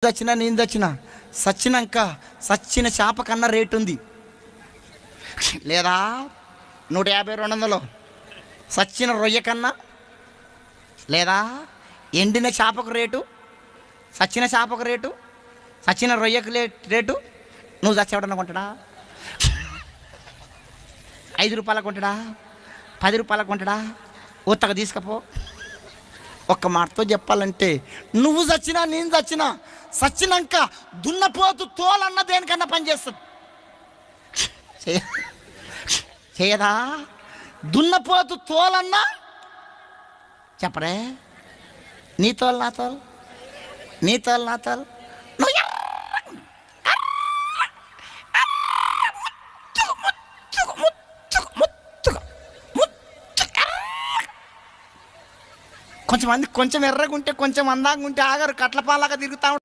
చచ్చినా నేను చచ్చినా సచ్చినాక సచ్చిన చేప కన్నా రేటు ఉంది లేదా 150 200 సచ్చిన రొయ్య కన్నా, లేదా ఎండిన చేపకు రేటు, సచ్చిన చేపకు రేటు, సచ్చిన రొయ్యకు రేటు. నువ్వు చచ్చేవాడన్నా కొంటాడా? 5 రూపాయలకు కొంటాడా? 10 రూపాయలకు కొంటాడా? ఉత్తగా తీసుకపో. ఒక్క మాటతో చెప్పాలంటే నువ్వు చచ్చినా నేను చచ్చినా సచ్చినాక దున్నపోతు తోలన్న దేనికన్నా పనిచేస్తుంది. చేయదా? దున్నపోతు తోలన్నా చెప్పరే. నీ తోలు నా తోలు, నీ తోలు నా తోలు. కొంచెం ఎర్రగుంటే కొంచెం అందంగా ఉంటే ఆగారు, కట్లపాలాగా తిరుగుతా